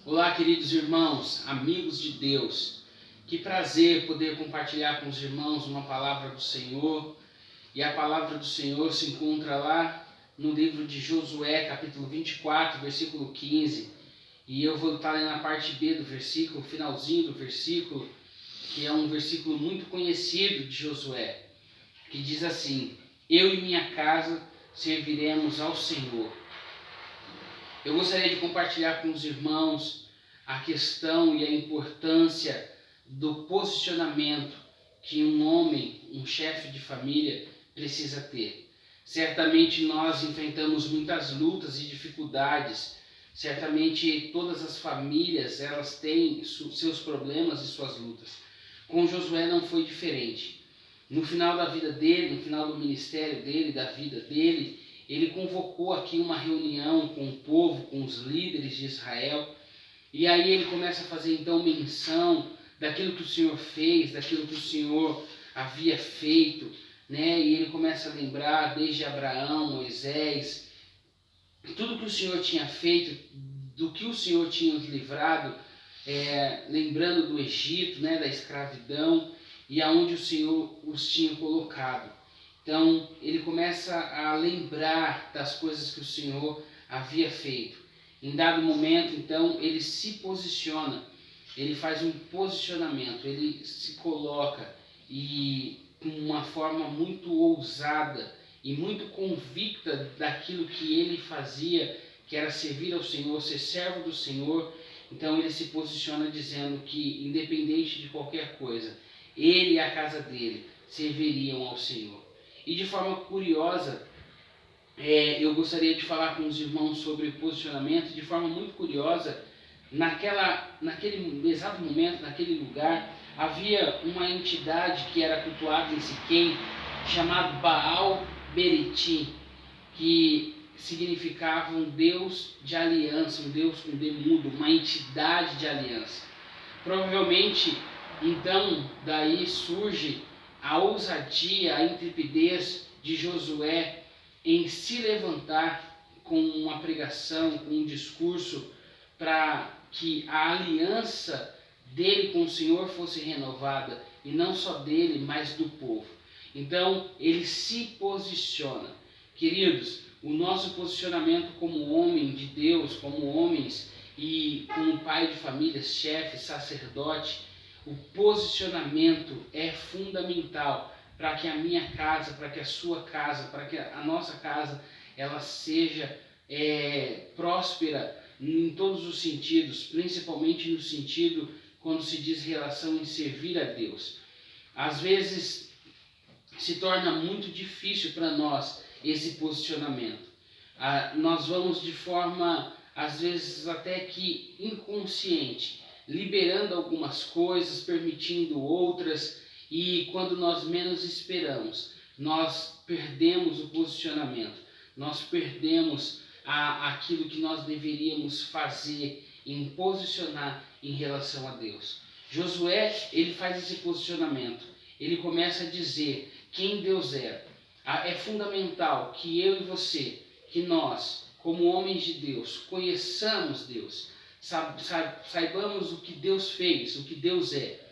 Olá, queridos irmãos, amigos de Deus. Que prazer poder compartilhar com os irmãos uma palavra do Senhor. E a palavra do Senhor se encontra lá no livro de Josué, capítulo 24, versículo 15. E eu vou estar na parte B do versículo, finalzinho do versículo, que é um versículo muito conhecido de Josué, que diz assim: Eu e minha casa serviremos ao Senhor. Eu gostaria de compartilhar com os irmãos a questão e a importância do posicionamento que um homem, um chefe de família, precisa ter. Certamente nós enfrentamos muitas lutas e dificuldades. Certamente todas as famílias elas têm seus problemas e suas lutas. Com Josué não foi diferente. No final da vida dele, no final do ministério dele, da vida dele, ele convocou aqui uma reunião com o povo, com os líderes de Israel, e aí ele começa a fazer então menção daquilo que o Senhor fez, daquilo que o Senhor havia feito, né? E ele começa a lembrar desde Abraão, Moisés, tudo que o Senhor tinha feito, do que o Senhor tinha os livrado, lembrando do Egito, né? Da escravidão, e aonde o Senhor os tinha colocado. Então ele começa a lembrar das coisas que o Senhor havia feito. Em dado momento, então, ele se posiciona, ele faz um posicionamento, ele se coloca e com uma forma muito ousada e muito convicta daquilo que ele fazia, que era servir ao Senhor, ser servo do Senhor. Então ele se posiciona dizendo que, independente de qualquer coisa, ele e a casa dele serviriam ao Senhor. E de forma curiosa, eu gostaria de falar com os irmãos sobre posicionamento. De forma muito curiosa, naquele exato momento, naquele lugar, havia uma entidade que era cultuada em Siquém, chamado Baal Beriti, que significava um Deus de aliança, um Deus com D mudo, uma entidade de aliança. Provavelmente, então, daí surge a ousadia, a intrepidez de Josué em se levantar com uma pregação, com um discurso, para que a aliança dele com o Senhor fosse renovada, e não só dele, mas do povo. Então, ele se posiciona. Queridos, o nosso posicionamento como homem de Deus, como homens e como pai de família, chefe, sacerdote, o posicionamento é fundamental para que a minha casa, para que a sua casa, para que a nossa casa, ela seja próspera em todos os sentidos, principalmente no sentido quando se diz relação em servir a Deus. Às vezes se torna muito difícil para nós esse posicionamento. Nós vamos de forma, às vezes até que inconsciente, liberando algumas coisas, permitindo outras, e quando nós menos esperamos, nós perdemos o posicionamento, nós perdemos aquilo que nós deveríamos fazer em posicionar em relação a Deus. Josué, ele faz esse posicionamento, ele começa a dizer quem Deus é. É fundamental que eu e você, que nós, como homens de Deus, conheçamos Deus, saibamos o que Deus fez, o que Deus é.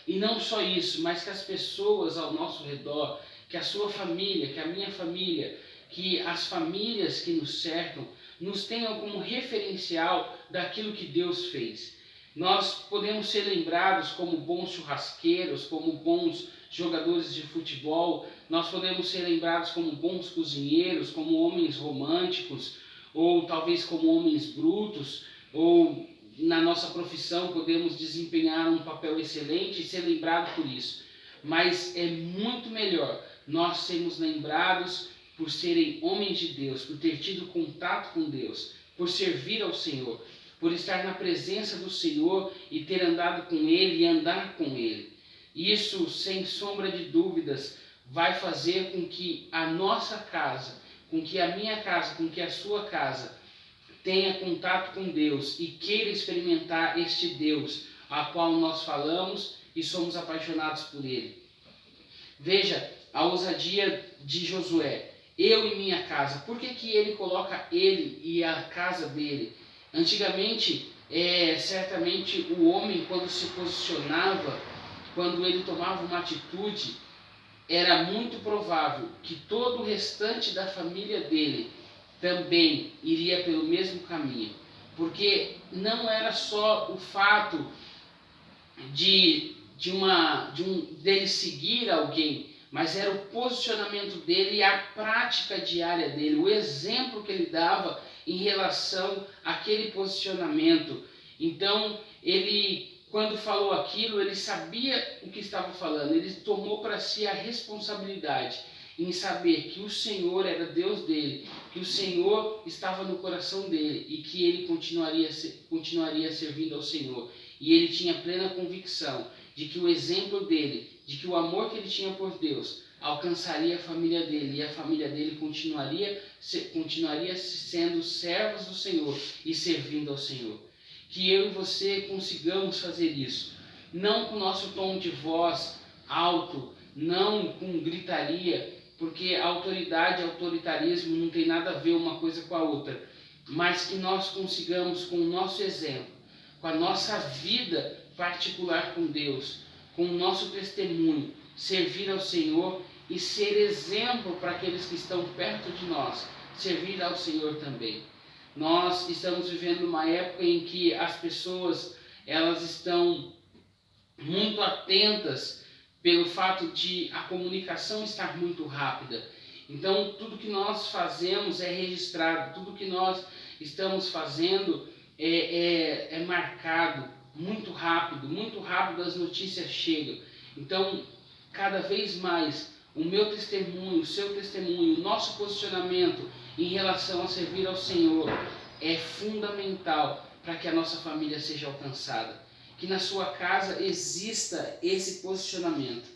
E não só isso, mas que as pessoas ao nosso redor, que a sua família, que a minha família, que as famílias que nos cercam, nos tenham como referencial daquilo que Deus fez. Nós podemos ser lembrados como bons churrasqueiros, como bons jogadores de futebol, nós podemos ser lembrados como bons cozinheiros, como homens românticos, ou talvez como homens brutos, ou na nossa profissão podemos desempenhar um papel excelente e ser lembrado por isso. Mas é muito melhor nós sermos lembrados por serem homens de Deus, por ter tido contato com Deus, por servir ao Senhor, por estar na presença do Senhor e ter andado com Ele e andar com Ele. Isso, sem sombra de dúvidas, vai fazer com que a nossa casa, com que a minha casa, com que a sua casa tenha contato com Deus e queira experimentar este Deus a qual nós falamos e somos apaixonados por Ele. Veja a ousadia de Josué. Eu e minha casa. Por que ele coloca ele e a casa dele? Antigamente, certamente o homem, quando se posicionava, quando ele tomava uma atitude, era muito provável que todo o restante da família dele também iria pelo mesmo caminho. Porque não era só o fato dele seguir alguém, mas era o posicionamento dele e a prática diária dele, o exemplo que ele dava em relação àquele posicionamento. Então, ele, quando falou aquilo, ele sabia o que estava falando, ele tomou para si a responsabilidade em saber que o Senhor era Deus dele, que o Senhor estava no coração dele e que ele continuaria servindo ao Senhor. E ele tinha plena convicção de que o exemplo dele, de que o amor que ele tinha por Deus alcançaria a família dele e a família dele continuaria sendo servos do Senhor e servindo ao Senhor. Que eu e você consigamos fazer isso, não com o nosso tom de voz alto, não com gritaria, porque autoridade e autoritarismo não tem nada a ver uma coisa com a outra, mas que nós consigamos, com o nosso exemplo, com a nossa vida particular com Deus, com o nosso testemunho, servir ao Senhor e ser exemplo para aqueles que estão perto de nós, servir ao Senhor também. Nós estamos vivendo uma época em que as pessoas, elas estão muito atentas pelo fato de a comunicação estar muito rápida. Então, tudo que nós fazemos é registrado, tudo que nós estamos fazendo é marcado muito rápido as notícias chegam. Então, cada vez mais, o meu testemunho, o seu testemunho, o nosso posicionamento em relação a servir ao Senhor é fundamental para que a nossa família seja alcançada. Que na sua casa exista esse posicionamento.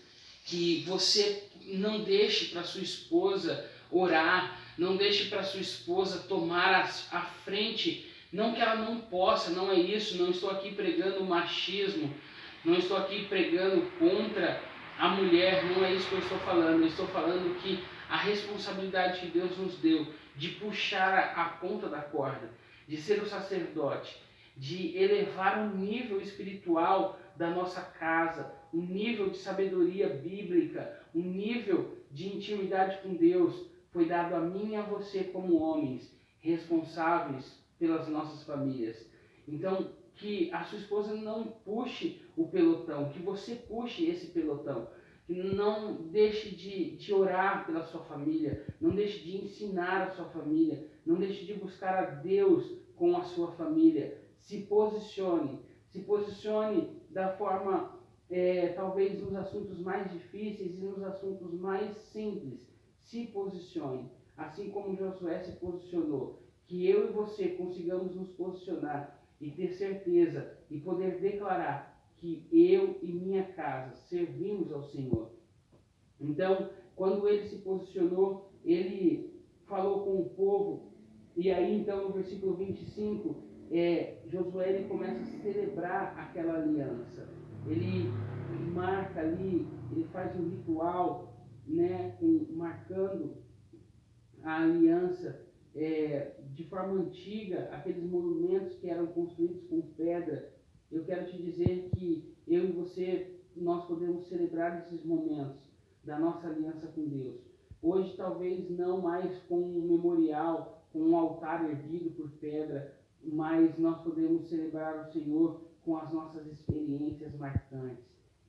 Que você não deixe para sua esposa orar, não deixe para sua esposa tomar a frente. Não que ela não possa, não é isso, não estou aqui pregando machismo, não estou aqui pregando contra a mulher, não é isso que eu estou falando. Eu estou falando que a responsabilidade que Deus nos deu de puxar a ponta da corda, de ser o sacerdote, de elevar o nível espiritual da nossa casa, um nível de sabedoria bíblica, um nível de intimidade com Deus, foi dado a mim e a você como homens responsáveis pelas nossas famílias. Então, que a sua esposa não puxe o pelotão, que você puxe esse pelotão, que não deixe de orar pela sua família, não deixe de ensinar a sua família, não deixe de buscar a Deus com a sua família. Se posicione da forma, talvez nos assuntos mais difíceis e nos assuntos mais simples. Se posicione, assim como Josué se posicionou. Que eu e você consigamos nos posicionar e ter certeza e poder declarar que eu e minha casa servimos ao Senhor. Então, quando ele se posicionou, ele falou com o povo, e aí então no versículo 25, Josué ele começa a celebrar aquela aliança. Ele marca ali, ele faz um ritual, né, marcando a aliança, de forma antiga, aqueles monumentos que eram construídos com pedra. Eu quero te dizer que eu e você, nós podemos celebrar esses momentos da nossa aliança com Deus. Hoje talvez não mais com um memorial, com um altar erguido por pedra, mas nós podemos celebrar o Senhor com as nossas experiências marcantes.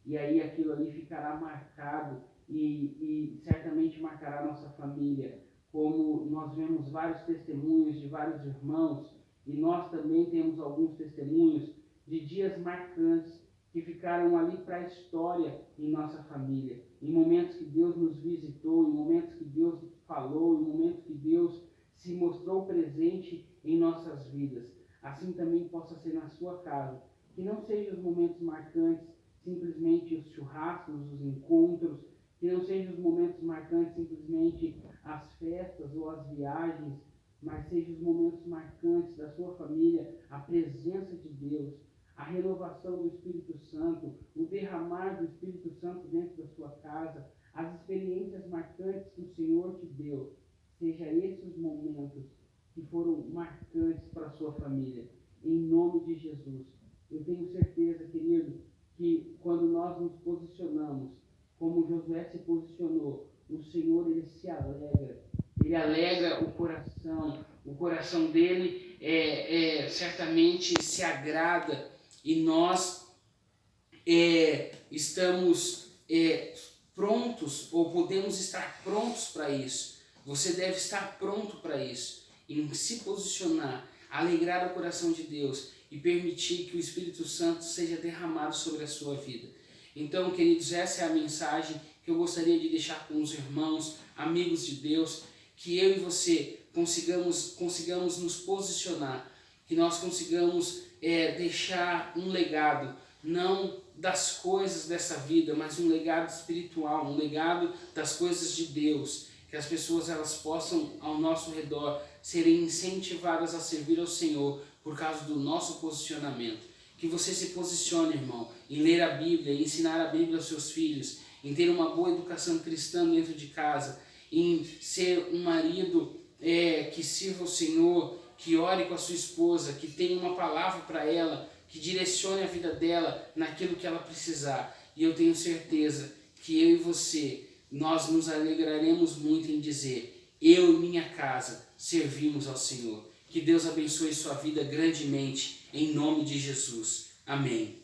E aí aquilo ali ficará marcado e certamente marcará a nossa família. Como nós vemos vários testemunhos de vários irmãos, e nós também temos alguns testemunhos de dias marcantes que ficaram ali para a história em nossa família, em momentos que Deus nos visitou, em momentos que Deus falou, em momentos que Deus se mostrou presente em nossas vidas. Assim também possa ser na sua casa, que não sejam os momentos marcantes simplesmente os churrascos, os encontros, que não sejam os momentos marcantes simplesmente as festas ou as viagens, mas sejam os momentos marcantes da sua família, a presença de Deus, a renovação do Espírito Santo, o derramar do Espírito Santo dentro da sua casa, as experiências marcantes que o Senhor te deu. Seja esses os momentos que foram marcantes para a sua família. em nome de Jesus. Eu tenho certeza, querido, que quando nós nos posicionamos, como Josué se posicionou, o Senhor, Ele se alegra. Ele alegra o coração dele certamente se agrada, e nós estamos prontos, ou podemos estar prontos para isso. Você deve estar pronto para isso, em se posicionar, alegrar o coração de Deus e permitir que o Espírito Santo seja derramado sobre a sua vida. Então, queridos, essa é a mensagem que eu gostaria de deixar com os irmãos, amigos de Deus, que eu e você consigamos nos posicionar, que nós consigamos deixar um legado, não das coisas dessa vida, mas um legado espiritual, um legado das coisas de Deus, que as pessoas elas possam ao nosso redor serem incentivadas a servir ao Senhor por causa do nosso posicionamento. Que você se posicione, irmão, em ler a Bíblia, em ensinar a Bíblia aos seus filhos, em ter uma boa educação cristã dentro de casa, em ser um marido que sirva o Senhor, que ore com a sua esposa, que tenha uma palavra para ela, que direcione a vida dela naquilo que ela precisar. E eu tenho certeza que eu e você, nós nos alegraremos muito em dizer: eu e minha casa servimos ao Senhor. Que Deus abençoe sua vida grandemente, em nome de Jesus. Amém.